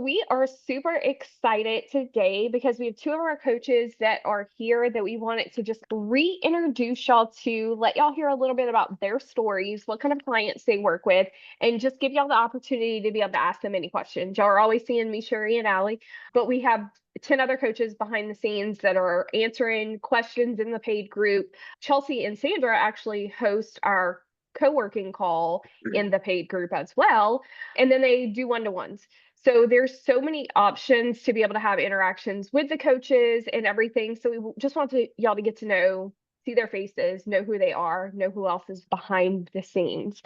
We are super excited today because we have two of our coaches that are here that we wanted to just reintroduce y'all to, let y'all hear a little bit about their stories, what kind of clients they work with, and just give y'all the opportunity to be able to ask them any questions. Y'all are always seeing me, Sherry, and Allie, but we have 10 other coaches behind the scenes that are answering questions in the paid group. Chelsea and Sandra actually host our co-working call in the paid group as well. And then they do one-to-ones. So there's so many options to be able to have interactions with the coaches and everything. So we just want y'all to get to know, see their faces, know who they are, know who else is behind the scenes.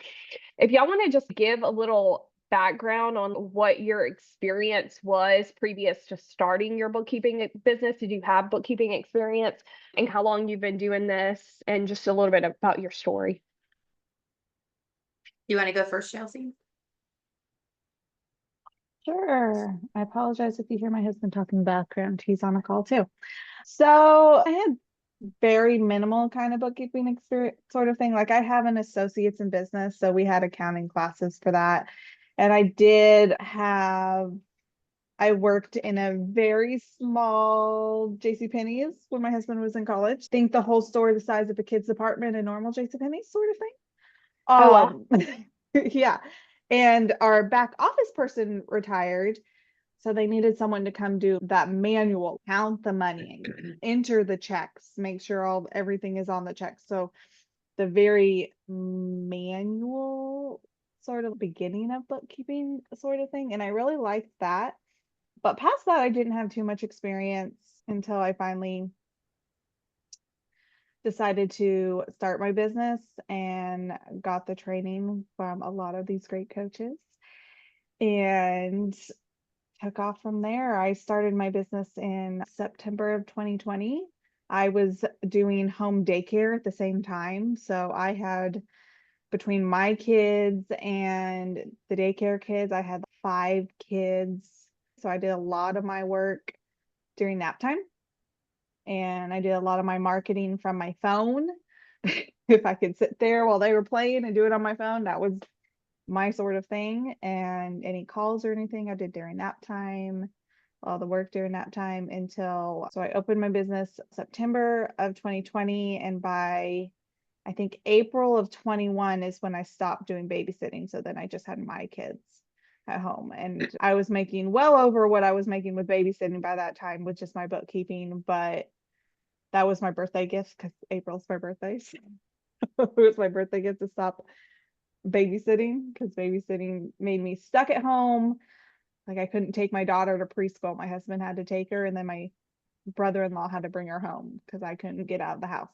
If y'all want to just give a little background on what your experience was previous to starting your bookkeeping business, did you have bookkeeping experience, and how long you've been doing this, and just a little bit about your story. You want to go first, Chelsea? Sure. I apologize if you hear my husband talking in the background. He's on a call too. So I had very minimal kind of bookkeeping experience sort of thing. Like I have an associate's in business, so we had accounting classes for that. And I worked in a very small JCPenney's when my husband was in college. Think the whole store the size of a kid's apartment in normal JCPenney's sort of thing. Oh, wow. Yeah. And our back office person retired. So they needed someone to come do that manual, count the money, enter the checks, make sure everything is on the checks. So the very manual sort of beginning of bookkeeping sort of thing. And I really liked that. But past that, I didn't have too much experience until I finally decided to start my business and got the training from a lot of these great coaches and took off from there. I started my business in September of 2020. I was doing home daycare at the same time. So I had, between my kids and the daycare kids, I had 5 kids. So I did a lot of my work during nap time. And I did a lot of my marketing from my phone. If I could sit there while they were playing and do it on my phone, that was my sort of thing. And any calls or anything I did during nap time, all the work during nap time so I opened my business September of 2020. And by I think April of 21 is when I stopped doing babysitting. So then I just had my kids at home, and I was making well over what I was making with babysitting by that time with just my bookkeeping. But that was my birthday gift because April's my birthday. So it was my birthday gift to stop babysitting, because babysitting made me stuck at home. Like I couldn't take my daughter to preschool. My husband had to take her, and then my brother-in-law had to bring her home because I couldn't get out of the house.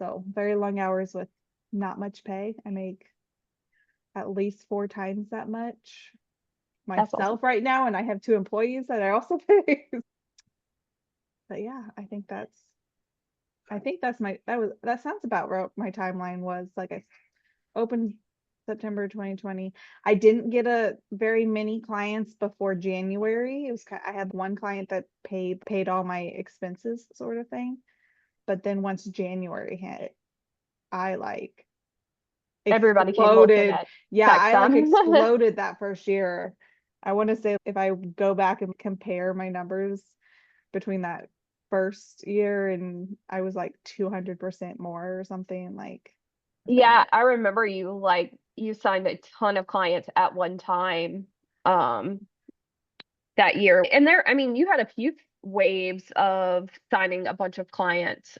So very long hours with not much pay. I make at least 4 times that much myself awesome. right now, and I have 2 employees that I also pay. But yeah, I think that sounds about right. My timeline was like I opened September 2020. I didn't get a very many clients before January. I had one client that paid all my expenses sort of thing. But then once January hit, I like Everybody came looking exploded. at Yeah, check I like them. exploded that first year. I want to say if I go back and compare my numbers between that first year, and I was like 200% more or something. Like Yeah, I remember you signed a ton of clients at one time that year. And I mean, you had a few waves of signing a bunch of clients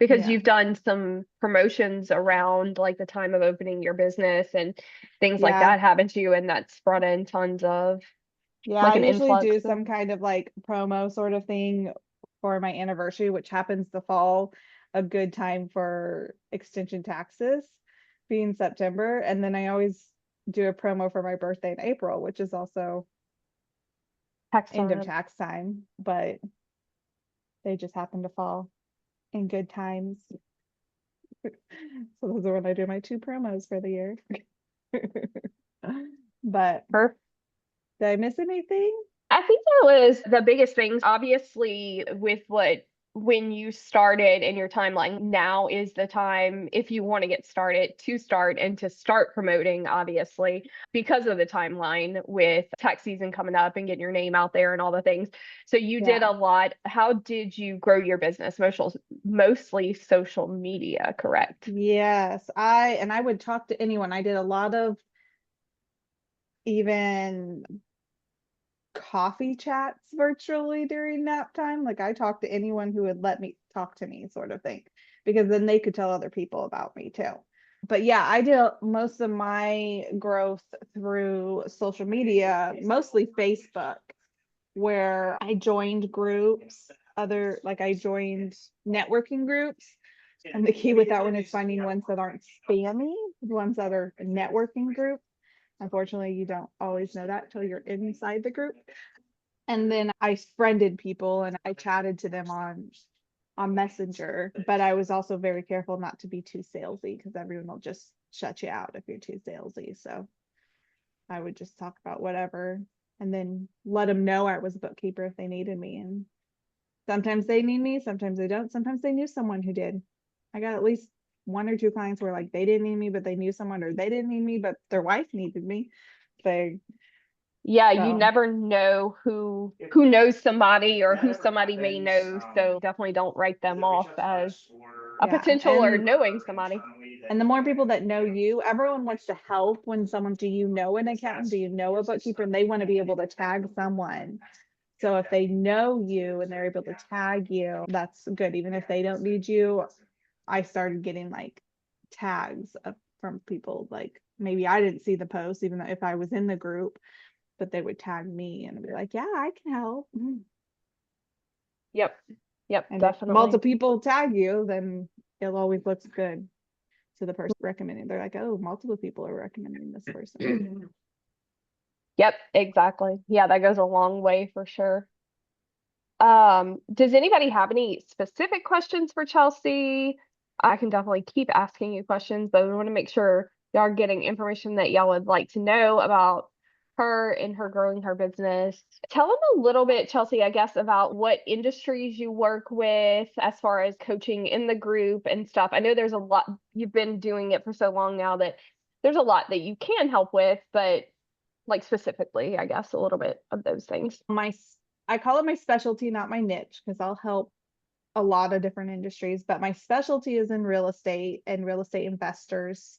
because yeah, you've done some promotions around like the time of opening your business and things like yeah, that happened to you, and that's brought in tons of yeah. like I an usually influx do of. some kind of like promo sort of thing for my anniversary, which happens to fall a good time for extension taxes being September. And then I always do a promo for my birthday in April, which is also Tax end of time. tax time, but they just happen to fall in good times. So those are when I do my 2 promos for the year. But Perfect. did I miss anything? I think that was the biggest thing, obviously, with what when you started in your timeline, now is the time if you want to get started to start and to start promoting, obviously, because of the timeline with tax season coming up and getting your name out there and all the things. So you did Yeah. a lot. How did you grow your business? Mostly social media, correct? Yes. I would talk to anyone. I did a lot of even coffee chats virtually during nap time. Like I talked to anyone who would let me talk to me, sort of thing, because then they could tell other people about me too. But yeah, I did most of my growth through social media, mostly Facebook, where I joined groups, I joined networking groups. And the key with that one is finding ones that aren't spammy, ones that are networking groups. Unfortunately, you don't always know that till you're inside the group. And then I friended people and I chatted to them on Messenger, but I was also very careful not to be too salesy because everyone will just shut you out if you're too salesy. So I would just talk about whatever and then let them know I was a bookkeeper if they needed me. And sometimes they need me, sometimes they don't. Sometimes they knew someone who did. I got at least one or two clients where like they didn't need me, but they knew someone, or they didn't need me, but their wife needed me. They Yeah, you so never know who knows somebody or who somebody may know. So definitely don't write them off as a yeah. potential or knowing somebody. And the more people that know you, everyone wants to help when someone, do you know an accountant? Do you know a bookkeeper? And they want to be able to tag someone. So if they know you and they're able to tag you, that's good. Even if they don't need you, I started getting like tags from people. Like maybe I didn't see the post, even though if I was in the group, but they would tag me and be like, yeah, I can help. Yep. Yep, And if definitely. multiple people tag you, then it always looks good to the person recommending. They're like, oh, multiple people are recommending this person. Yep, exactly. Yeah, that goes a long way for sure. Does anybody have any specific questions for Chelsea? I can definitely keep asking you questions, but we want to make sure y'all are getting information that y'all would like to know about her and her growing her business. Tell them a little bit, Chelsea, I guess, about what industries you work with as far as coaching in the group and stuff. I know there's a lot, you've been doing it for so long now that there's a lot that you can help with, but like specifically, I guess, a little bit of those things. I call it my specialty, not my niche, because I'll help a lot of different industries, but my specialty is in real estate and real estate investors.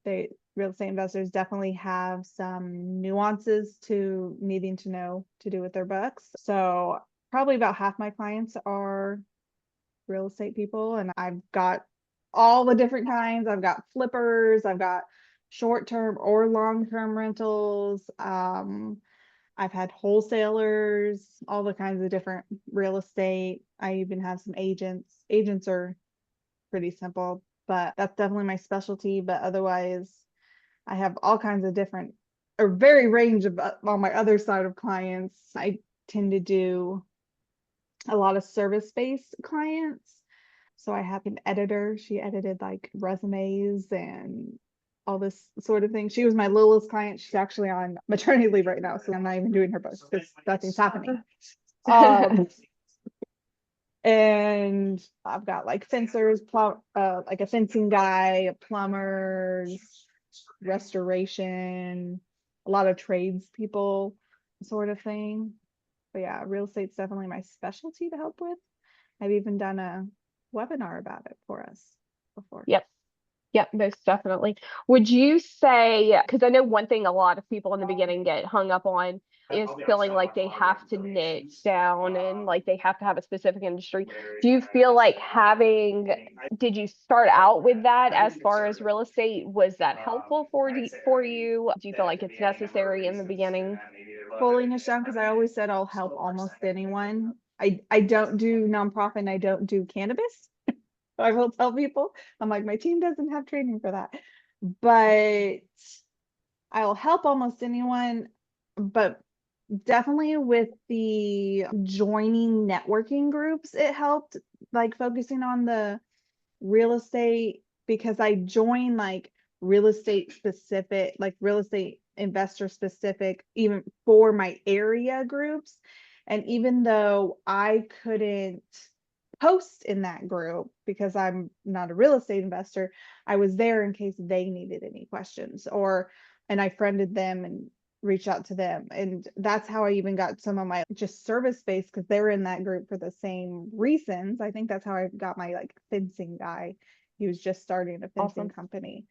Real estate investors definitely have some nuances to needing to know to do with their books. So probably about half my clients are real estate people, and I've got all the different kinds. I've got flippers, I've got short-term or long-term rentals. I've had wholesalers, all the kinds of different real estate. I even have some agents. Agents are pretty simple, but that's definitely my specialty. But otherwise, I have all kinds of different, or very range of on my other side of clients. I tend to do a lot of service-based clients. So I have an editor. She edited like resumes and all this sort of thing. She was my littlest client. She's actually on maternity leave right now, so I'm not even doing her books because nothing's happening. Um, and I've got like fencers, like a fencing guy, plumbers, restoration, a lot of trades people, sort of thing. But yeah, real estate's definitely my specialty to help with. I've even done a webinar about it for us before. Yep. Yep, most definitely. Would you say, because I know one thing a lot of people in the beginning get hung up on is feeling like they have to niche down and like they have to have a specific industry. Do you feel like did you start out with that as far as real estate? Was that helpful for you? Do you feel like it's necessary in the beginning? Fully niche down because I always said I'll help almost anyone. I don't do nonprofit and I don't do cannabis. I will tell people, I'm like, my team doesn't have training for that, but I'll help almost anyone. But definitely with the joining networking groups, it helped, like focusing on the real estate, because I joined like real estate specific, like real estate investor specific, even for my area groups. And even though I couldn't post in that group because I'm not a real estate investor. I was there in case they needed any questions, and I friended them and reached out to them. And that's how I even got some of my just service space, because they were in that group for the same reasons. I think that's how I got my like fencing guy. He was just starting a fencing Awesome. company,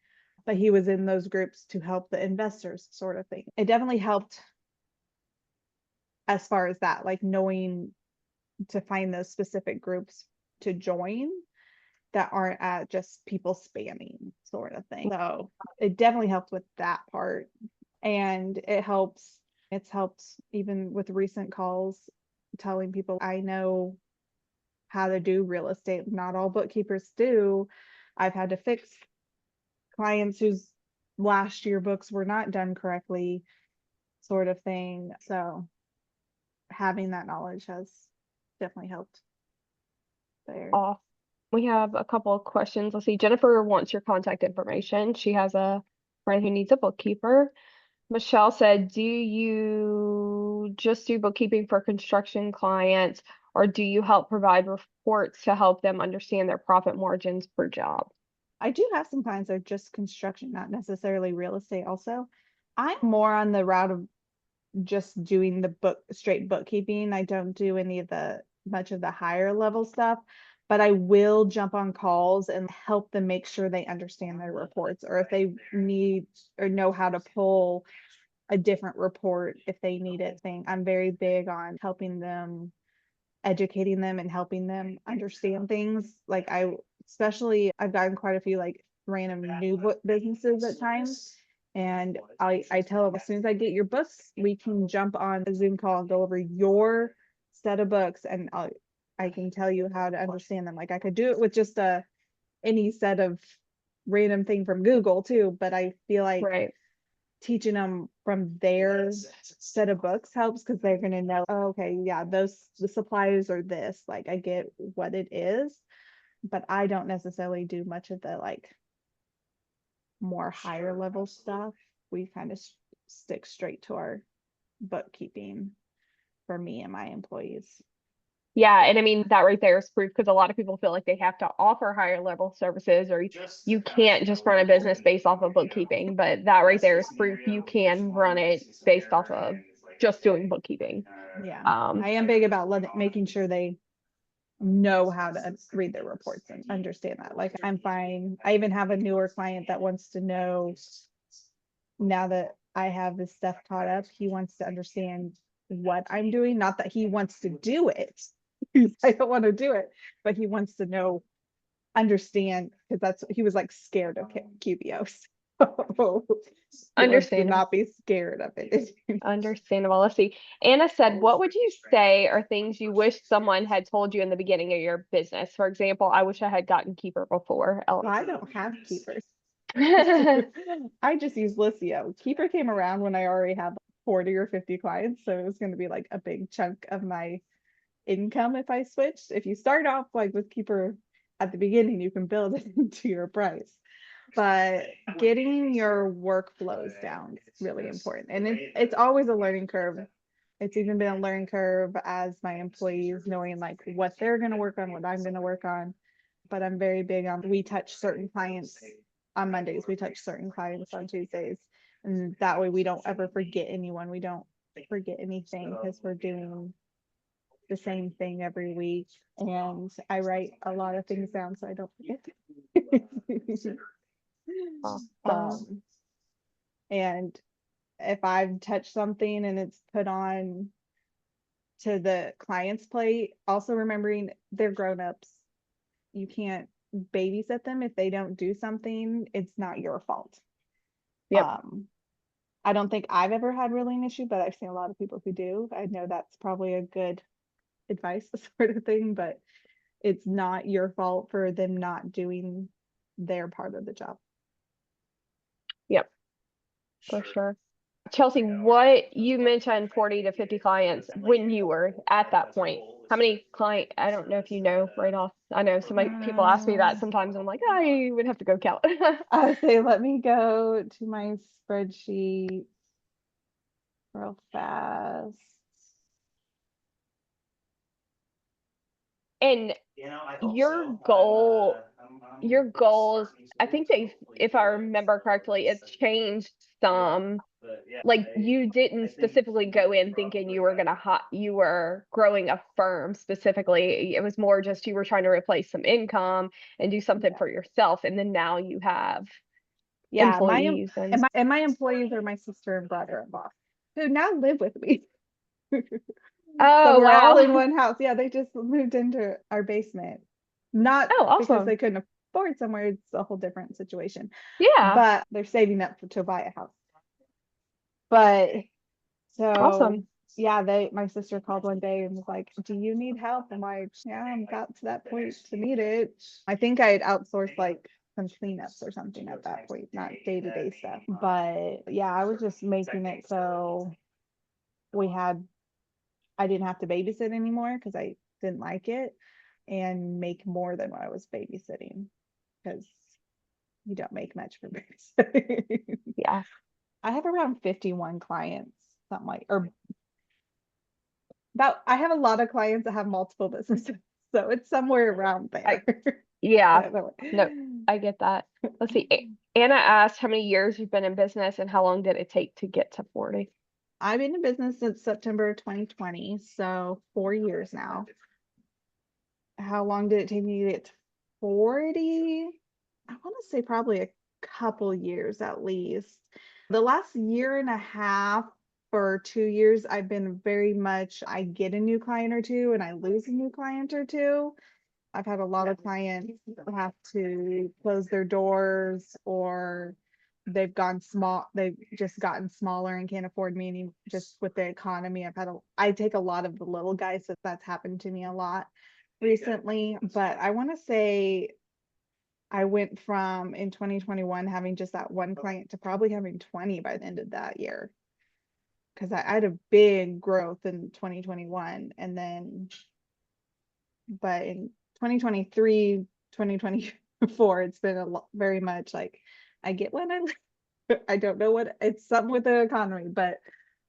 but he was in those groups to help the investors, sort of thing. It definitely helped as far as that, like knowing to find those specific groups to join that aren't at just people spamming, sort of thing. So it definitely helped with that part. And it's helped even with recent calls, telling people I know how to do real estate. Not all bookkeepers do. I've had to fix clients whose last year books were not done correctly, sort of thing. So having that knowledge has definitely helped there. Off. We have a couple of questions. Let's see. Jennifer wants your contact information. She has a friend who needs a bookkeeper. Michelle said, do you just do bookkeeping for construction clients, or do you help provide reports to help them understand their profit margins per job? I do have some clients that are just construction, not necessarily real estate also. I'm more on the route of just doing the straight bookkeeping. I don't do any of the much of the higher level stuff, but I will jump on calls and help them make sure they understand their reports, or if they need or know how to pull a different report if they need it thing. I'm very big on helping them, educating them and helping them understand things. Like especially I've gotten quite a few like random new book businesses at times. And I tell them, as soon as I get your books, we can jump on a Zoom call and go over your set of books, and I can tell you how to understand them. Like I could do it with just any set of random thing from Google too, but I feel like Right. teaching them from their set of books helps, because they're going to know, oh, okay, yeah, the suppliers are this. Like I get what it is, but I don't necessarily do much of the like more higher level stuff. We kind of stick straight to our bookkeeping for me and my employees. Yeah, and I mean that right there is proof, because a lot of people feel like they have to offer higher level services, or you can't just run a business based off of bookkeeping. But that right there is proof you can run it based off of just doing bookkeeping. Yeah, I am big about making sure they know how to read their reports and understand that. Like I'm fine. I even have a newer client that wants to know, now that I have this stuff taught up, he wants to understand what I'm doing. Not that he wants to do it. I don't want to do it, but he wants to know, understand, because he was like scared of QBOs. He wants to Understandable. not be scared of it. Understandable. Let's see. Anna said, what would you say are things you wish someone had told you in the beginning of your business? For example, I wish I had gotten Keeper before. I don't have keepers. I just use Listio. Keeper came around when I already had 40 or 50 clients, so it was going to be like a big chunk of my income if I switched. If you start off like with Keeper at the beginning, you can build it into your price. But getting your workflows down is really important. And it's always a learning curve. It's even been a learning curve as my employees knowing like what they're going to work on, what I'm going to work on. But I'm very big on, we touch certain clients on Mondays, we touch certain clients on Tuesdays. And that way we don't ever forget anyone. We don't forget anything, because we're doing the same thing every week. And I write a lot of things down so I don't forget. Awesome. And if I've touched something and it's put on to the client's plate, also remembering they're grown-ups. You can't babysit them. If they don't do something, it's not your fault. Yep. I don't think I've ever had really an issue, but I've seen a lot of people who do. I know that's probably a good advice sort of thing, but it's not your fault for them not doing their part of the job. Yep. For sure. Chelsea, what you mentioned 40 to 50 clients when you were at that point. How many I don't know if you know right off. I know some people ask me that sometimes. I'm like, I would have to go count. I would say, let me go to my spreadsheet real fast. And your goal, your goals, I think they, if I remember correctly, it's changed some. Like you didn't specifically go in thinking you were gonna you were growing a firm specifically. It was more just you were trying to replace some income and do something Yeah. for yourself. And then now you have Yeah, employees and my employees are my sister and brother-in-law who now live with me. So oh we're all in wow. one house. Yeah, they just moved into our basement. Not Oh, because awesome. they couldn't afford somewhere, it's a whole different situation. Yeah, But they're saving up to buy a house. But so awesome. yeah, my sister called one day and was like, "Do you need help?" I'm like, "Yeah, I got to that point to need it." I think I had outsourced like some cleanups or something at that point, not day-to-day stuff. But yeah, I was just making it so we had I didn't have to babysit anymore because I didn't like it, and make more than what I was babysitting because you don't make much for babysitting. Yeah. I have around 51 clients, something like, or about, I have a lot of clients that have multiple businesses, so it's somewhere around I there. yeah. I don't know. No, I get that. Let's see. Anna asked how many years you've been in business and how long did it take to get to 40? I've been in business since September 2020, so 4 years now. How long did it take me to get to 40? I want to say probably a couple years at least. The last year and a half or 2 years, I've been very much, I get a new client or two and I lose a new client or two. I've had a lot of clients have to close their doors, or they've just gotten smaller and can't afford me any, just with the economy. I take a lot of the little guys, so that's happened to me a lot recently. But I want to say I went from in 2021 having just that one client to probably having 20 by the end of that year. Because I had a big growth in 2021, and then but in 2023, 2024, it's been a lot, very much like I get when I don't know what, it's something with the economy, but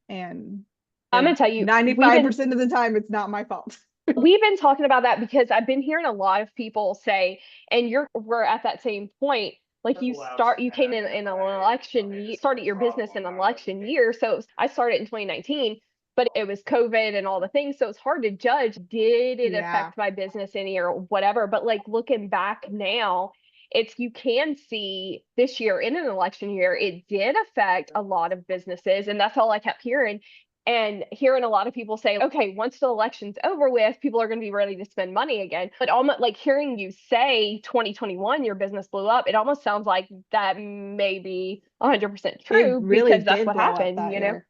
and I'm gonna and tell you, 95% of the time it's not my fault. we've been talking about that because I've been hearing a lot of people say, and we're at that same point. Like you came in an election, you started your business in an election year. So I started in 2019, but it was COVID and all the things. So it's hard to judge, did it Yeah, affect my business any or whatever? But like looking back now, you can see this year in an election year, it did affect a lot of businesses. And that's all I kept hearing and hearing a lot of people say, okay, once the election's over with, people are going to be ready to spend money again. But almost like hearing you say 2021, your business blew up, it almost sounds like that may be 100% it true really because that's did what blow up happened, that you know? year.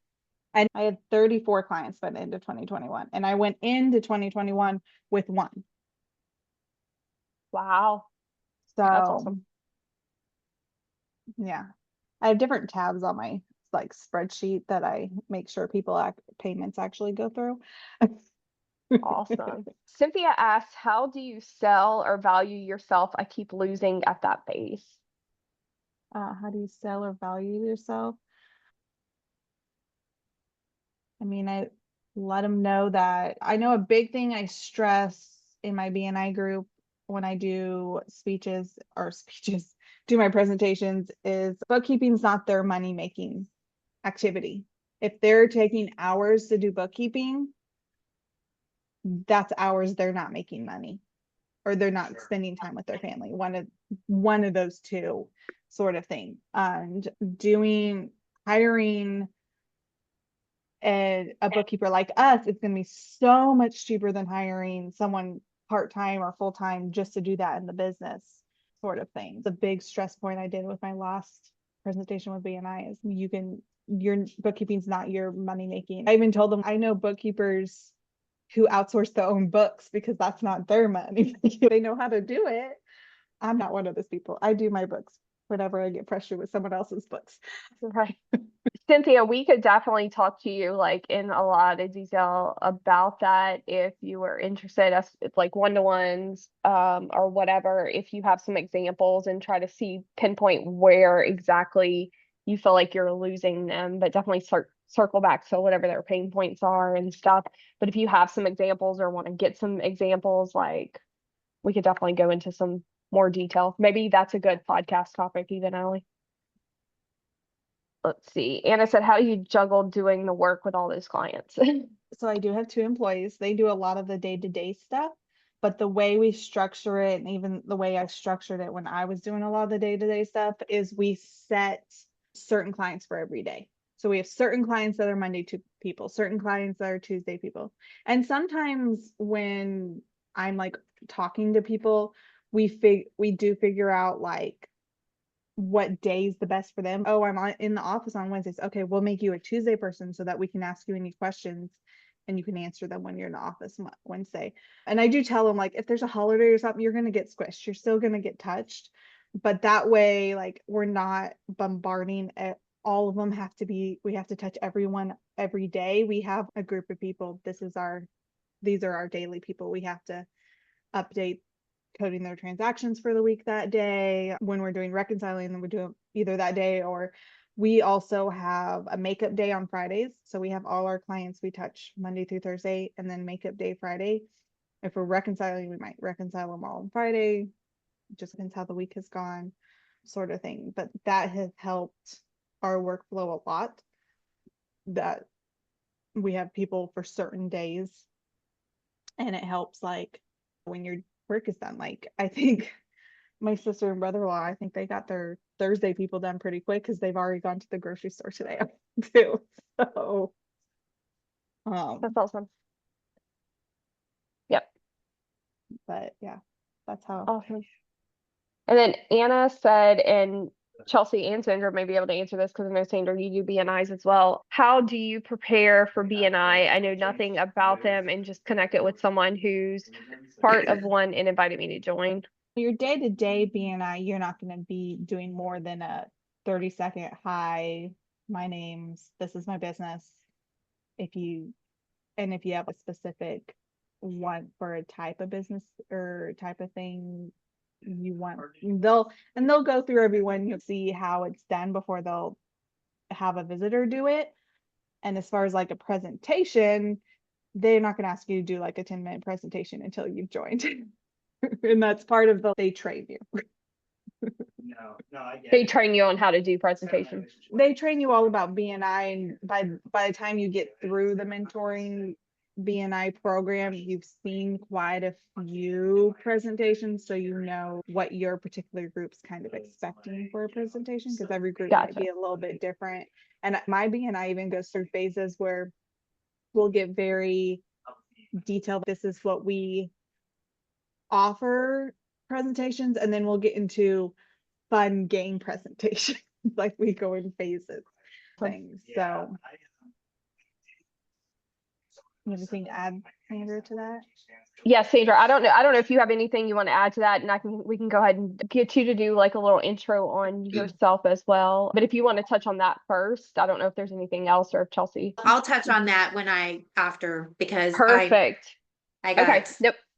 And I had 34 clients by the end of 2021, and I went into 2021 with one. Wow, that's So awesome. yeah, I have different tabs on my like spreadsheet that I make sure payments actually go through. Awesome. Cynthia asks, how do you sell or value yourself? I keep losing at that base. How do you sell or value yourself? I mean, I let them know that I know a big thing I stress in my BNI group when I do do my presentations is bookkeeping is not their money making activity. If they're taking hours to do bookkeeping, that's hours they're not making money, or they're not spending time with their family. One of those two sort of thing. And hiring a bookkeeper like us, it's going to be so much cheaper than hiring someone part-time or full-time just to do that in the business sort of thing. The big stress point I did with my last presentation with BNI is your bookkeeping's not your money making. I even told them I know bookkeepers who outsource their own books because that's not their money. They know how to do it. I'm not one of those people. I do my books whenever I get pressured with someone else's books. Right. Cynthia, we could definitely talk to you like in a lot of detail about that if you were interested as it's like one-to-ones or whatever, if you have some examples and try to see pinpoint where exactly you feel like you're losing them, but definitely circle back to whatever their pain points are and stuff. But if you have some examples or want to get some examples, like we could definitely go into some more detail. Maybe that's a good podcast topic, even, Allie. Let's see. Anna said, how do you juggle doing the work with all those clients? So I do have 2 employees. They do a lot of the day-to-day stuff, but the way we structure it, and even the way I structured it when I was doing a lot of the day-to-day stuff, is we set certain clients for every day. So we have certain clients that are Monday people, certain clients that are Tuesday people. And sometimes when I'm like talking to people, we do figure out like what day is the best for them. Oh, in the office on Wednesdays. Okay, we'll make you a Tuesday person so that we can ask you any questions and you can answer them when you're in the office Wednesday. And I do tell them, like, if there's a holiday or something, you're going to get squished. You're still going to get touched. But that way, like, we're not bombarding it. All of them we have to touch everyone every day. We have a group of people. These are our daily people. We have to update coding their transactions for the week that day. When we're doing reconciling, then we do it either that day, or we also have a makeup day on Fridays. So we have all our clients we touch Monday through Thursday, and then makeup day Friday. If we're reconciling, we might reconcile them all on Friday. Just depends how the week has gone, sort of thing. But that has helped our workflow a lot, that we have people for certain days, and it helps like when your work is done. Like, I think my sister and brother-in-law, I think they got their Thursday people done pretty quick because they've already gone to the grocery store today too. So That's awesome. Yep. but yeah, that's how. Awesome. And then Anna said, and Chelsea and Sandra may be able to answer this because I know, Sandra, you do BNIs as well. How do you prepare for BNI? I know nothing about them, and just connect it with someone who's part of one and invited me to join. Your day-to-day BNI, you're not going to be doing more than a 30-second, hi, this is my business. If you have a specific one for a type of business or type of thing you want, they'll go through everyone. You'll see how it's done before they'll have a visitor do it. And as far as like a presentation, they're not going to ask you to do like a 10-minute presentation until you've joined. And that's part of they train you. They train you on how to do presentations. They train you all about BNI, and by the time you get through the mentoring BNI program, you've seen quite a few presentations, so you know what your particular group's kind of expecting for a presentation, because every group might be a little bit different. And my BNI even goes through phases where we'll get very detailed. This is what we offer presentations, and then we'll get into fun game presentations. Like, we go in phases things. So anything to add, Sandra, to that? Yes, Sandra, I don't know if you have anything you want to add to that, and we can go ahead and get you to do like a little intro on yourself as well. But if you want to touch on that first, I don't know if there's anything else, or if Chelsea. I'll touch on that after, because Perfect. I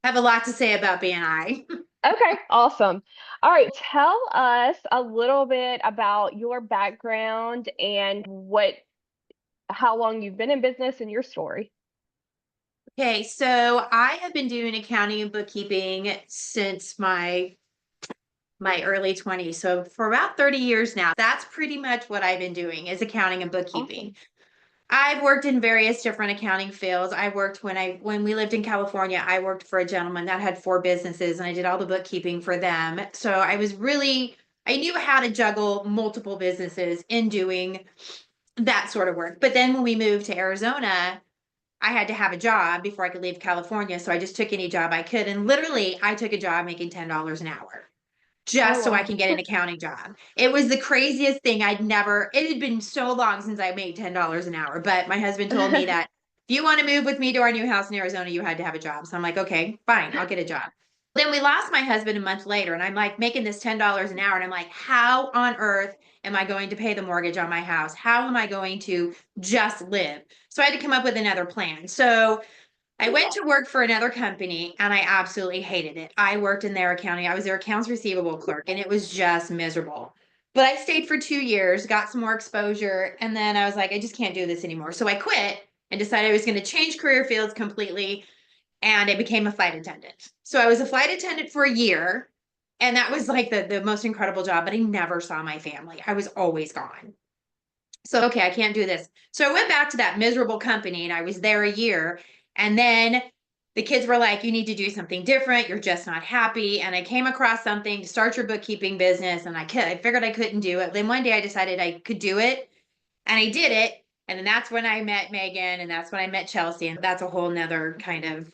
have a lot to say about BNI. Okay, awesome. All right, tell us a little bit about your background and how long you've been in business and your story. Okay, so I have been doing accounting and bookkeeping since my early 20s. So for about 30 years now. That's pretty much what I've been doing, is accounting and bookkeeping. Awesome. I've worked in various different accounting fields. I worked when we lived in California, I worked for a gentleman that had 4 businesses, and I did all the bookkeeping for them. So I knew how to juggle multiple businesses in doing that sort of work. But then when we moved to Arizona, I had to have a job before I could leave California. So I just took any job I could. And literally, I took a job making $10 an hour just so I can get an accounting job. It was the craziest thing. It had been so long since I made $10 an hour. But my husband told me that if you want to move with me to our new house in Arizona, you had to have a job. So I'm like, okay, fine, I'll get a job. Then we lost my husband a month later, and I'm like making this $10 an hour. And I'm like, how on earth am I going to pay the mortgage on my house? How am I going to just live? So I had to come up with another plan. So I went to work for another company, and I absolutely hated it. I worked in their accounting. I was their accounts receivable clerk, and it was just miserable. But I stayed for 2 years, got some more exposure, and then I was like, I just can't do this anymore. So I quit and decided I was going to change career fields completely and I became a flight attendant. So I was a flight attendant for a year, and that was like the most incredible job, but I never saw my family. I was always gone. So, okay, I can't do this. So I went back to that miserable company and I was there a year. And then the kids were like, you need to do something different. You're just not happy. And I came across something to start your bookkeeping business. And I figured I couldn't do it. Then one day I decided I could do it and I did it. And then that's when I met Megan and that's when I met Chelsea. And that's a whole nother kind of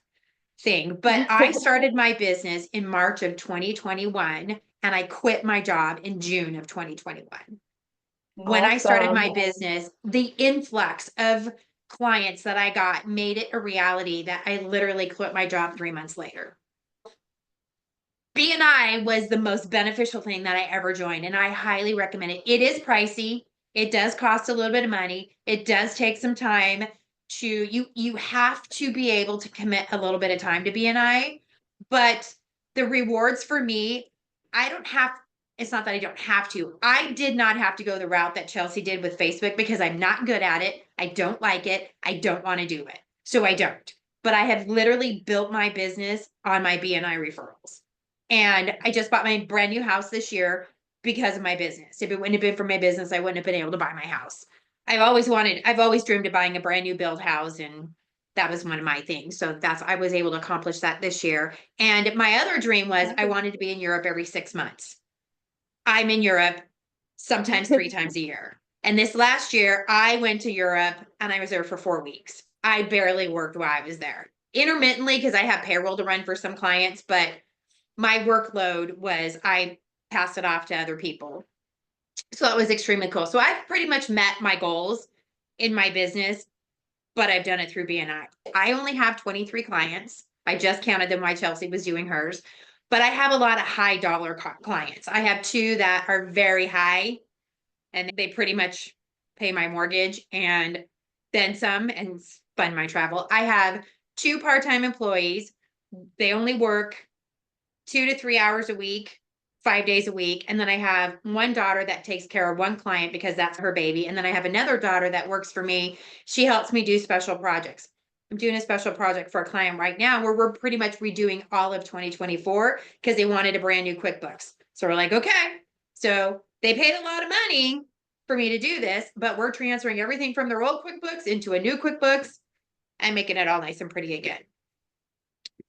thing. But I started my business in March of 2021 and I quit my job in June of 2021. When I started my Awesome. business, the influx of clients that I got made it a reality that I literally quit my job 3 months later. BNI was the most beneficial thing that I ever joined, and I highly recommend it. It is pricey. It does cost a little bit of money. It does take some time to you have to be able to commit a little bit of time to BNI, but the rewards for me, I don't have it's not that I don't have to. I did not have to go the route that Chelsea did with Facebook because I'm not good at it. I don't like it. I don't want to do it. So I don't. But I have literally built my business on my BNI referrals. And I just bought my brand new house this year because of my business. If it wouldn't have been for my business, I wouldn't have been able to buy my house. I've always dreamed of buying a brand new build house, and that was one of my things. So I was able to accomplish that this year. And my other dream was I wanted to be in Europe every 6 months. I'm in Europe sometimes 3 times a year. And this last year, I went to Europe and I was there for 4 weeks. I barely worked while I was there. Intermittently, because I have payroll to run for some clients, but my workload was I passed it off to other people. So it was extremely cool. So I've pretty much met my goals in my business, but I've done it through BNI. I only have 23 clients. I just counted them while Chelsea was doing hers, but I have a lot of high dollar clients. I have two that are very high and they pretty much pay my mortgage and then some and fund my travel. I have two part-time employees. They only work 2 to 3 hours a week, 5 days a week. And then I have one daughter that takes care of one client because that's her baby. And then I have another daughter that works for me. She helps me do special projects. I'm doing a special project for a client right now where we're pretty much redoing all of 2024 because they wanted a brand new QuickBooks. So we're like, okay. So they paid a lot of money for me to do this, but we're transferring everything from their old QuickBooks into a new QuickBooks and making it all nice and pretty again.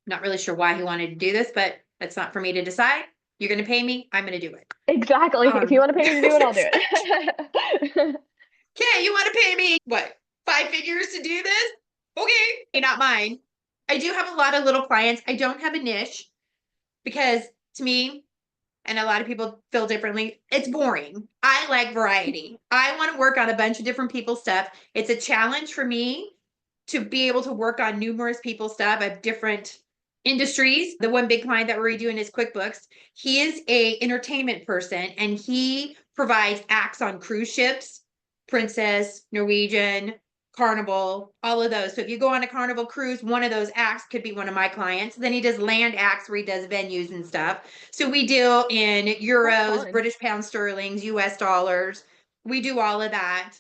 Not really sure why he wanted to do this, but that's not for me to decide. You're going to pay me. I'm going to do it. Exactly. If you want to pay me to do it, I'll do it. Okay, you want to pay me what? 5 figures to do this? Okay, not mine. I do have a lot of little clients. I don't have a niche because to me, and a lot of people feel differently, it's boring. I like variety. I want to work on a bunch of different people's stuff. It's a challenge for me to be able to work on numerous people's stuff of different industries. The one big client that we're redoing is QuickBooks. He is a entertainment person and he provides acts on cruise ships, Princess, Norwegian, Carnival, all of those. So if you go on a Carnival cruise, one of those acts could be one of my clients. Then he does land acts where he does venues and stuff. So we deal in euros, British pounds, sterlings, US dollars. We do all of that.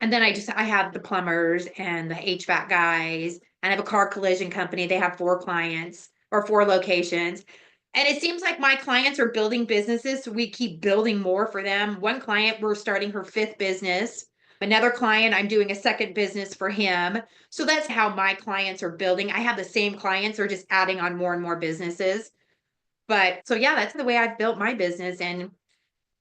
And then I have the plumbers and the HVAC guys, and I have a car collision company. They have 4 clients or 4 locations. And it seems like my clients are building businesses, so we keep building more for them. One client, we're starting her 5th business. Another client, I'm doing a 2nd business for him. So that's how my clients are building. I have the same clients, they're just adding on more and more businesses. But so yeah, that's the way I've built my business. And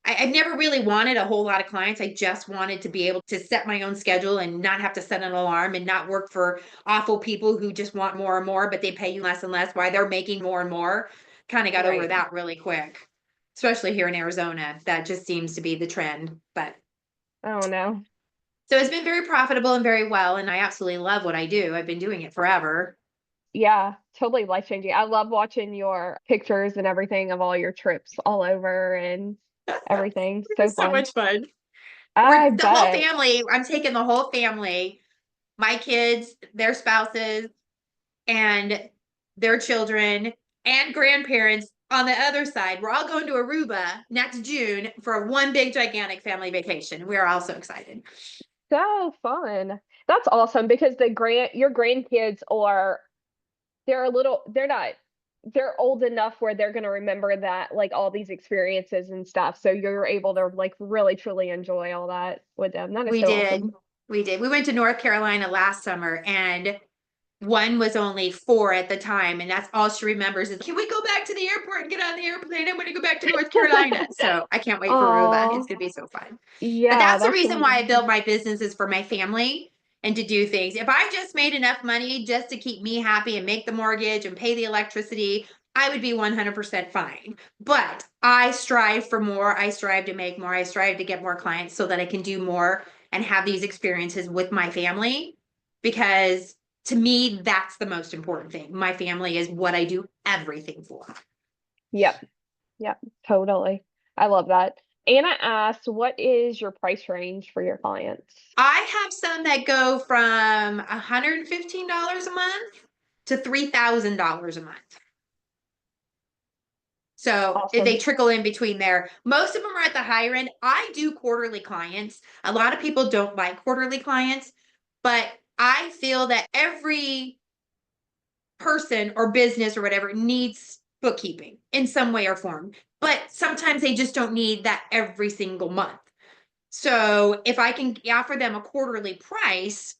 I've never really wanted a whole lot of clients. I just wanted to be able to set my own schedule and not have to set an alarm and not work for awful people who just want more and more, but they pay you less and less while they're making more and more. Kind of got over that really quick, especially here in Arizona. That just seems to be the trend. But Oh no. so it's been very profitable and very well. And I absolutely love what I do. I've been doing it forever. Yeah, totally life changing. I love watching your pictures and everything of all your trips all over and everything. So It's so fun. much fun. I We're the whole bet. family. I'm taking the whole family, my kids, their spouses, and their children and grandparents on the other side. We're all going to Aruba next June for one big gigantic family vacation. We're all so excited. So fun. That's awesome because your grandkids are they're old enough where they're going to remember that, like all these experiences and stuff. So you're able to like really truly enjoy all that with them. That is We so did. awesome. We did. We went to North Carolina last summer, and one was only 4 at the time, and that's all she remembers is, can we go back to the airport and get on the airplane? I want to go back to North Carolina. So I can't wait for Aruba. It's Oh, gonna be so fun. But yeah, that's the that's reason gonna be why I built awesome. my business, is for my family and to do things. If I just made enough money just to keep me happy and make the mortgage and pay the electricity, I would be 100% fine. But I strive for more. I strive to make more. I strive to get more clients so that I can do more and have these experiences with my family, because to me, that's the most important thing. My family is what I do everything for. Yep. Yep. Totally. I love that. Anna asked, what is your price range for your clients? I have some that go from $115 a month to $3,000 a month. So if they Awesome. trickle in between there, most of them are at the higher end. I do quarterly clients. A lot of people don't like quarterly clients, but I feel that every person or business or whatever needs bookkeeping in some way or form. But sometimes they just don't need that every single month. So if I can offer them a quarterly price,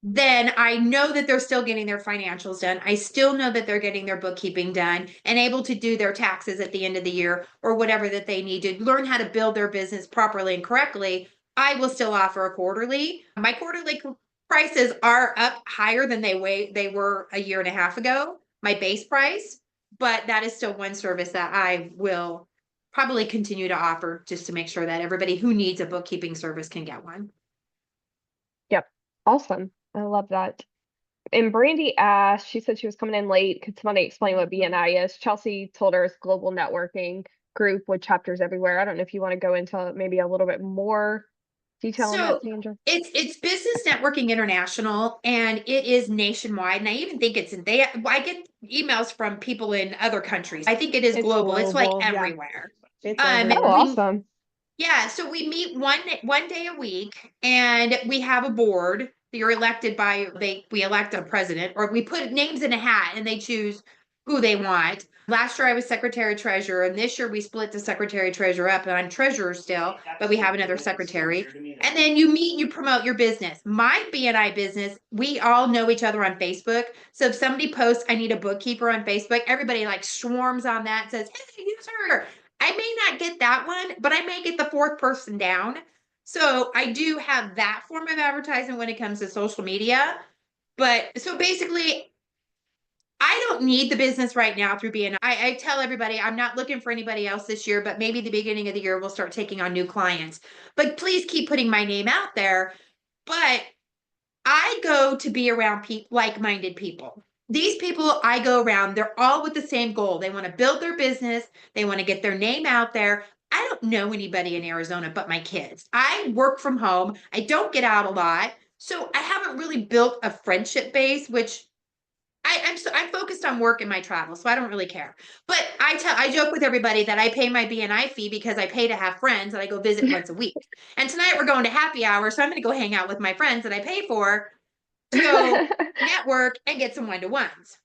then I know that they're still getting their financials done. I still know that they're getting their bookkeeping done and able to do their taxes at the end of the year or whatever that they need to learn how to build their business properly and correctly. I will still offer a quarterly. My quarterly prices are up higher than they were a year and a half ago, my base price, but that is still one service that I will probably continue to offer just to make sure that everybody who needs a bookkeeping service can get one. Yep. Awesome. I love that. And Brandy asked, she said she was coming in late. Could somebody explain what BNI is? Chelsea told her it's global networking group with chapters everywhere. I don't know if you want to go into maybe a little bit more detail on that, So Sandra. it's Business Networking International, and it is nationwide. And I even think I get emails from people in other countries. I think it is It's global. It's like global. Yeah, everywhere. it's Oh, everywhere. We awesome. Yeah, so we meet one day a week, and we have a board. You're elected by we elect a president, or we put names in a hat and they choose who they want. Last year I was secretary treasurer, and this year we split the secretary treasurer up, and I'm treasurer still, but we have another secretary. And then you meet and you promote your business. My BNI business, we all know each other on Facebook. So if somebody posts, I need a bookkeeper on Facebook, everybody like swarms on that and says, hey, use her. I may not get that one, but I may get the 4th person down. So I do have that form of advertising when it comes to social media. But so basically, I don't need the business right now through BNI. I tell everybody I'm not looking for anybody else this year, but maybe the beginning of the year we'll start taking on new clients. But please keep putting my name out there. But I go to be around like-minded people. These people I go around, they're all with the same goal. They want to build their business. They want to get their name out there. I don't know anybody in Arizona but my kids. I work from home. I don't get out a lot. So I haven't really built a friendship base, which I'm focused on work and my travel, so I don't really care. But I joke with everybody that I pay my BNI fee because I pay to have friends that I go visit once a week. And tonight we're going to happy hour, so I'm going to go hang out with my friends that I pay for to go network and get some one-to-ones.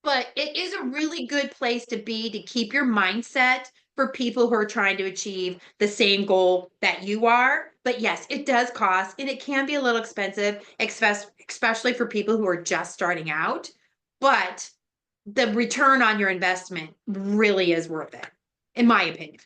But it is a really good place to be to keep your mindset for people who are trying to achieve the same goal that you are. But yes, it does cost and it can be a little expensive, especially for people who are just starting out. But the return on your investment really is worth it, in my opinion.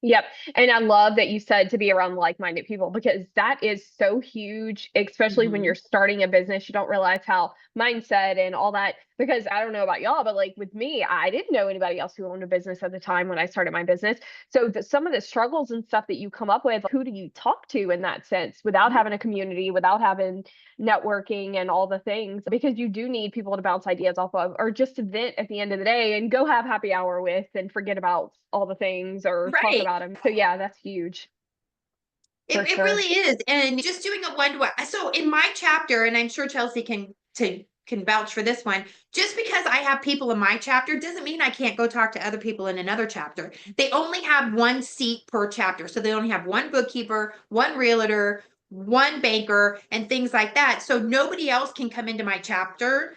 Yep. And I love that you said to be around like-minded people, because that is so huge, especially when you're Mhm. starting a business. You don't realize how mindset and all that, because I don't know about y'all, but like with me, I didn't know anybody else who owned a business at the time when I started my business. So some of the struggles and stuff that you come up with, who do you talk to in that sense without having a community, without having networking and all the things? Because you do need people to bounce ideas off of, or just to vent at the end of the day and go have happy hour with and forget about all the things or talk Right. about them. So yeah, that's huge for It sure. really is. And just doing a one-to-one. So in my chapter, and I'm sure Chelsea can vouch for this one, just because I have people in my chapter doesn't mean I can't go talk to other people in another chapter. They only have one seat per chapter. So they only have one bookkeeper, one realtor, one banker, and things like that. So nobody else can come into my chapter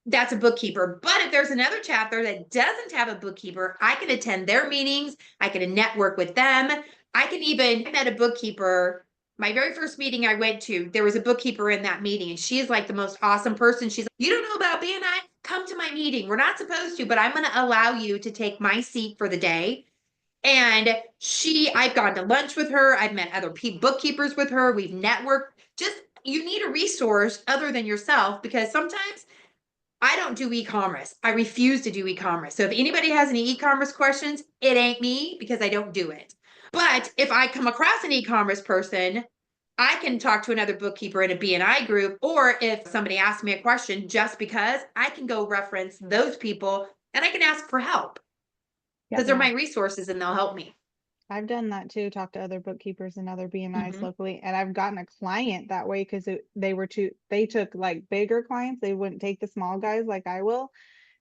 that's a bookkeeper. But if there's another chapter that doesn't have a bookkeeper, I can attend their meetings. I can network with them. I can even met a bookkeeper. My very first meeting I went to, there was a bookkeeper in that meeting, and she is like the most awesome person. She's like, you don't know about BNI? Come to my meeting. We're not supposed to, but I'm going to allow you to take my seat for the day. And I've gone to lunch with her. I've met other bookkeepers with her. We've networked. Just, you need a resource other than yourself, because sometimes I don't do e-commerce. I refuse to do e-commerce. So if anybody has any e-commerce questions, it ain't me, because I don't do it. But if I come across an e-commerce person, I can talk to another bookkeeper in a BNI group, or if somebody asks me a question, just because I can go reference those people and I can ask for help, because they're my resources and they'll help me. I've done that too, talk to other bookkeepers and other BNIs Mhm. locally, and I've gotten a client that way because they took like bigger clients. They wouldn't take the small guys like I will.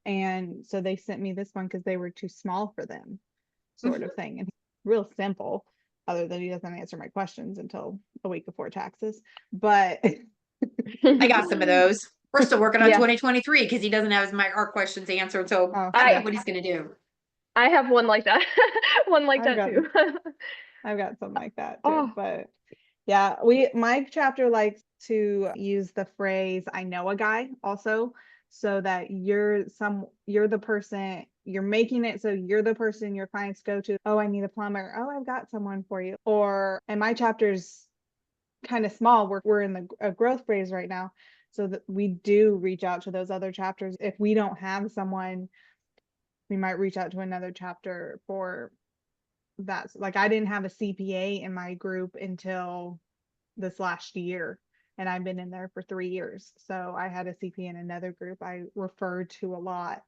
And so they sent me this one because they were too small for them, sort of thing. And real simple, other than he doesn't answer my questions until a week before taxes. But I got some of those. We're still working on Yeah. 2023 because he doesn't have our questions answered. So oh, I don't yeah, know what he's going to do. I have one like that. One like I've that got too. I've got something like that too. Oh, But yeah, my chapter likes to use the phrase "I know a guy" also, so that you're the person, you're making it so you're the person your clients go to. Oh, I need a plumber. Oh, I've got someone for you. Or, and my chapter's kind of small. We're in a growth phase right now, so that we do reach out to those other chapters. If we don't have someone, we might reach out to another chapter for that. Like, I didn't have a CPA in my group until this last year, and I've been in there for 3 years. So I had a CPA in another group I referred to a lot,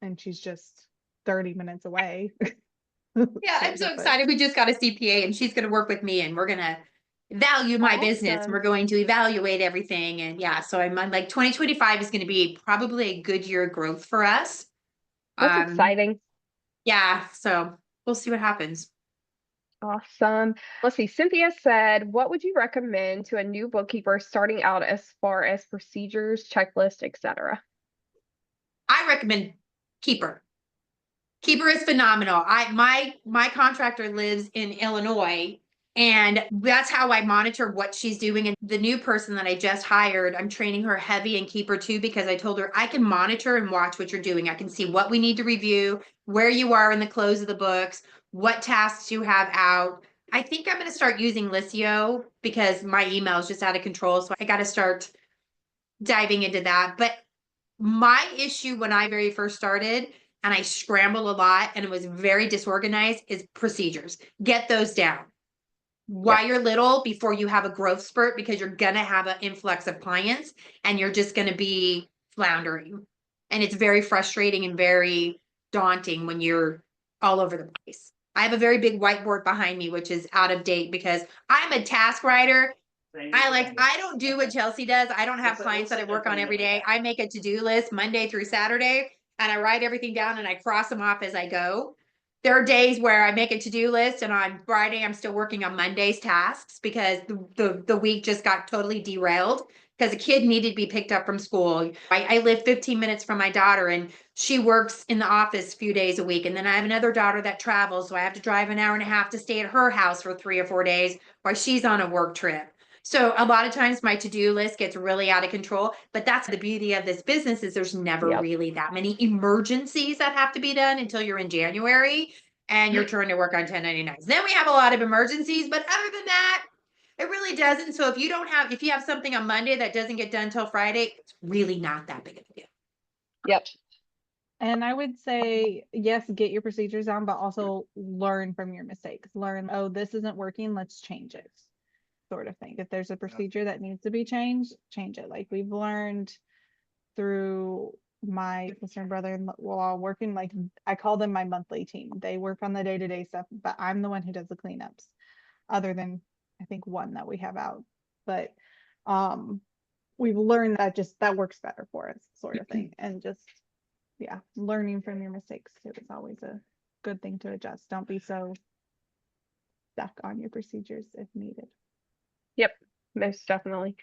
and she's just 30 minutes away. Yeah, I'm Sort so of thing. excited. We just got a CPA and she's going to work with me, and we're going to value my business. awesome. We're going to evaluate everything. And yeah, so I'm like 2025 is going to be probably a good year of growth for us. That's Um, exciting. yeah, so we'll see what happens. Awesome. Let's see. Cynthia said, what would you recommend to a new bookkeeper starting out as far as procedures, checklist, etc.? I recommend Keeper. Keeper is phenomenal. My contractor lives in Illinois, and that's how I monitor what she's doing. And the new person that I just hired, I'm training her heavy in Keeper too, because I told her I can monitor and watch what you're doing. I can see what we need to review, where you are in the close of the books, what tasks you have out. I think I'm going to start using Liscio because my email is just out of control. So I got to start diving into that. But my issue when I very first started, and I scrambled a lot and it was very disorganized, is procedures. Get those down Yep. while you're little before you have a growth spurt, because you're going to have an influx of clients and you're just going to be floundering. And it's very frustrating and very daunting when you're all over the place. I have a very big whiteboard behind me, which is out of date because I'm a task writer. I don't do what Chelsea does. I don't have clients that I work on every day. I make a to-do list Monday through Saturday, and I write everything down and I cross them off as I go. There are days where I make a to-do list and on Friday I'm still working on Monday's tasks because the week just got totally derailed because a kid needed to be picked up from school. I live 15 minutes from my daughter, and she works in the office a few days a week. And then I have another daughter that travels, so I have to drive an hour and a half to stay at her house for 3 or 4 days while she's on a work trip. So a lot of times my to-do list gets really out of control, but that's the beauty of this business, is there's never Yep. really that many emergencies that have to be done until you're in January and you're trying to work on 1099s. Then we have a lot of emergencies, but other than that, it really doesn't. So if you have something on Monday that doesn't get done till Friday, it's really not that big of a deal. Yep. And I would say, yes, get your procedures down, but also learn from your mistakes. Learn, oh, this isn't working, let's change it, sort of thing. If there's a procedure that needs to be changed, change it. Like we've learned through my sister and brother-in-law working, like I call them my monthly team. They work on the day-to-day stuff, but I'm the one who does the cleanups, other than I think one that we have out. But we've learned that that works better for us, sort of thing. And just, yeah, learning from your mistakes too is always a good thing to adjust. Don't be so stuck on your procedures if needed. Yep. Most definitely.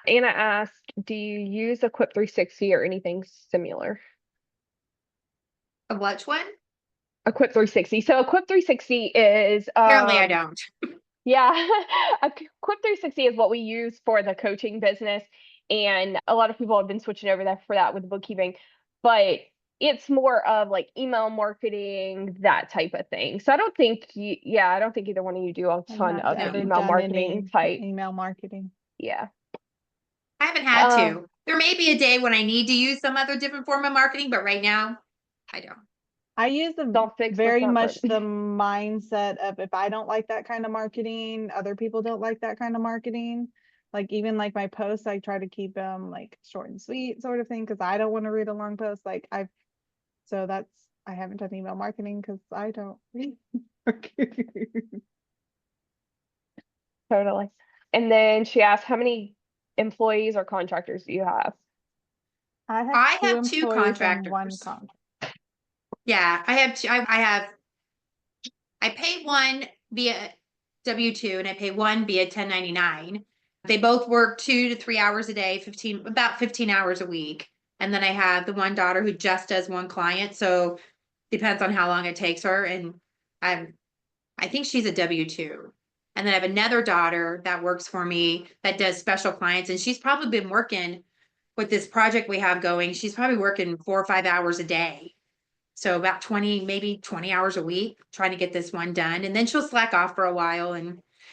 Anna asked, do you use a Quip 360 or anything similar? A which one? A Quip 360. So a Quip 360 is Apparently I don't. yeah, a Quip 360 is what we use for the coaching business, and a lot of people have been switching over there for that with bookkeeping, but it's more of like email marketing, that type of thing. So I don't think I don't think either one of you do a I've ton not of the ever email done marketing any type. email marketing. Yeah. I haven't had to. There may be a day when I need to use some other different form of marketing, but right now I don't. I use Don't fix what's very not much broken. the mindset of if I don't like that kind of marketing, other people don't like that kind of marketing. Like even like my posts, I try to keep them like short and sweet sort of thing because I don't want to read a long post. So I haven't done email marketing because I don't read marketing. Totally. And then she asked, how many employees or contractors do you have? I have I two have two employees and one contractors. contract. Yeah, I have two. I pay one via W-2 and I pay one via 1099. They both work 2 to 3 hours a day, about 15 hours a week. And then I have the one daughter who just does one client. So depends on how long it takes her. And I think she's a W-2. And then I have another daughter that works for me that does special clients. And she's probably been working with this project we have going. She's probably working 4 or 5 hours a day. So about 20, maybe 20 hours a week trying to get this one done. And then she'll slack off for a while.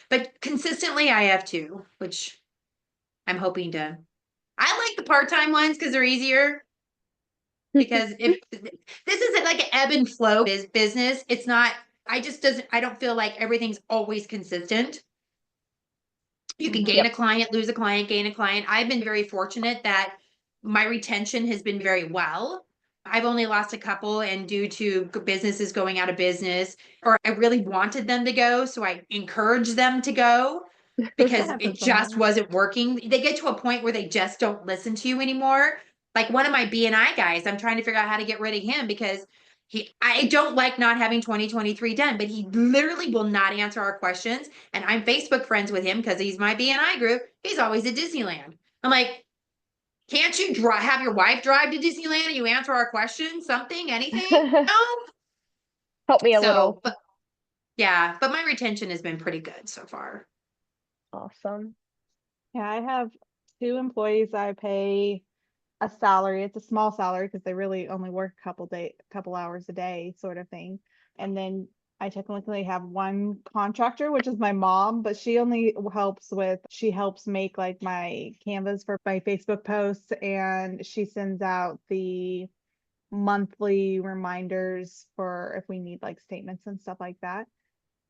But consistently I have two, which I'm hoping to. I like the part-time ones because they're easier. Because if this isn't like an ebb and flow business, it's not, I don't feel like everything's always consistent. You can gain a client, lose a client, gain a client. I've been very fortunate that my retention has been very well. I've only lost a couple, and due to businesses going out of business, or I really wanted them to go, so I encouraged them to go That because it happens just sometimes. wasn't working. They get to a point where they just don't listen to you anymore. Like one of my BNI guys, I'm trying to figure out how to get rid of him because I don't like not having 2023 done, but he literally will not answer our questions. And I'm Facebook friends with him because he's my BNI group. He's always at Disneyland. I'm like, can't you have your wife drive to Disneyland and you answer our questions? Something, anything? No. Help me a So, little. but yeah, but my retention has been pretty good so far. Awesome. Yeah, I have two employees I pay a salary. It's a small salary because they really only work couple hours a day sort of thing. And then I technically have one contractor, which is my mom, but she helps make like my canvas for my Facebook posts, and she sends out the monthly reminders for if we need like statements and stuff like that.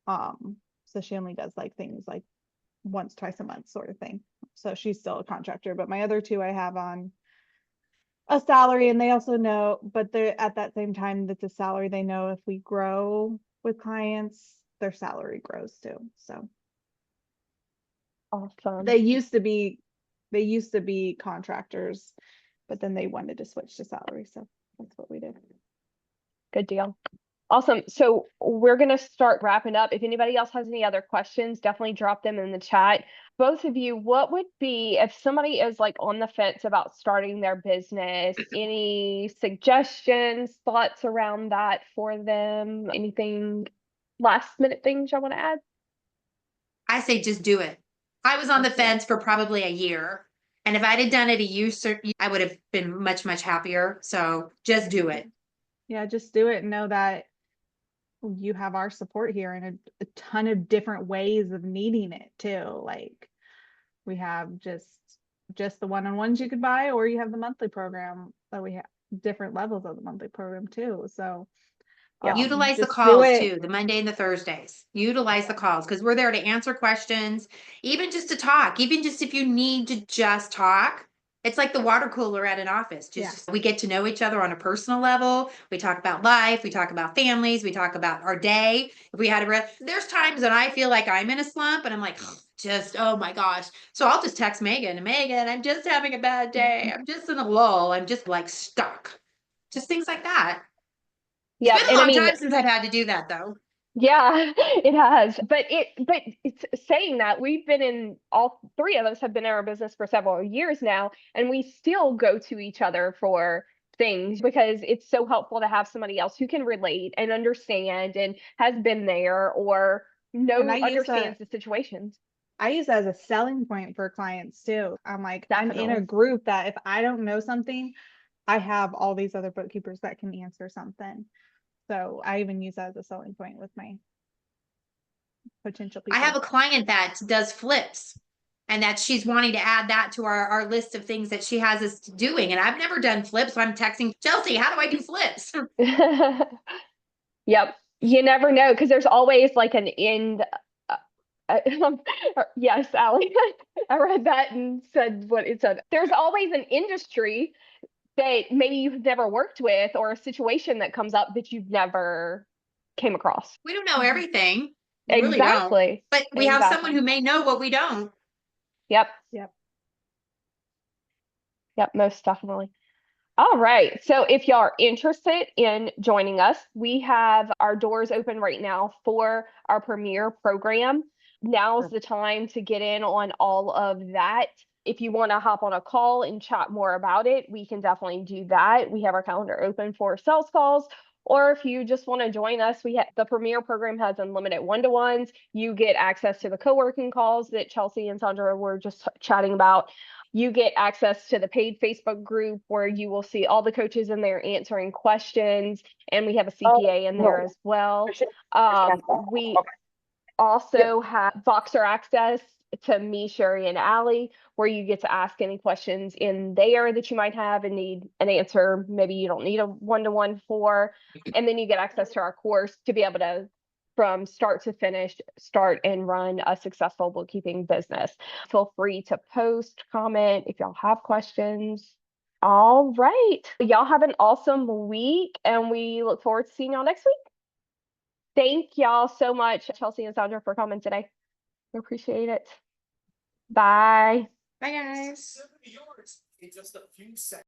So she only does like things like once, twice a month sort of thing. So she's still a contractor, but my other two I have on a salary, and they also know, but they're at that same time that's a salary, they know if we grow with clients, their salary grows too. So Awesome. they used to be contractors, but then they wanted to switch to salary. So that's what we did. Good deal. Awesome. So we're going to start wrapping up. If anybody else has any other questions, definitely drop them in the chat. Both of you, what would be, if somebody is like on the fence about starting their business, any suggestions, thoughts around that for them? Anything, last minute things I want to add? I say just do it. I was on the fence for probably a year. And if I'd have done it a year, I would have been much, much happier. So just do it. Yeah, just do it and know that you have our support here in a ton of different ways of needing it too. Like we have just the one-on-ones you could buy, or you have the monthly program that we have different levels of the monthly program too. So Utilize the just do calls it. too, the Monday and the Thursdays. Utilize the calls because we're there to answer questions, even just to talk, even just if you need to just talk. It's like the water cooler at an office. Just we get to know each other on a personal level. We talk about life, we talk about families, we talk about our day. If we had there's times that I feel like I'm in a slump and I'm like, oh my gosh. So I'll just text Megan and Megan, I'm just having a bad day. I'm just in a lull. I'm just like stuck. Just things like that. Yeah. It's been a long time since I've had to do that though. Yeah, it has. But it's saying that we've been in, all three of us have been in our business for several years now, and we still go to each other for things because it's so helpful to have somebody else who can relate and understand and has been there or And understands the situations. I use that as a selling point for clients too. I'm like, I'm in a Definitely. group that if I don't know something, I have all these other bookkeepers that can answer something. So I even use that as a selling point with my potential I people. have a client that does flips and that she's wanting to add that to our list of things that she has us doing. And I've never done flips. So I'm texting Chelsea, how do I do flips? Yep. You never know because there's always like an end. Yes, Allie. I read that and said what it said. There's always an industry that maybe you've never worked with or a situation that comes up that you've never came across. We don't know everything. We really don't. Exactly. But we have someone who may know what we don't. Yep. Yep. Yep. Most definitely. All right. So if y'all are interested in joining us, we have our doors open right now for our Premier program. Now's the time to get in on all of that. If you want to hop on a call and chat more about it, we can definitely do that. We have our calendar open for sales calls. Or if you just want to join us, the Premier program has unlimited one-to-ones. You get access to the co-working calls that Chelsea and Sandra were just chatting about. You get access to the paid Facebook group where you will see all the coaches in there answering questions, and we have a CPA in there as well. We also have Voxer access to me, Sherry, and Allie, where you get to ask any questions in there that you might have and need an answer. Maybe you don't need a one-to-one for, and then you get access to our course to be able to, from start to finish, start and run a successful bookkeeping business. Feel free to post, comment if y'all have questions. All right. Y'all have an awesome week, and we look forward to seeing y'all next week. Thank y'all so much, Chelsea and Sandra, for coming today. I appreciate it. Bye. Bye, guys.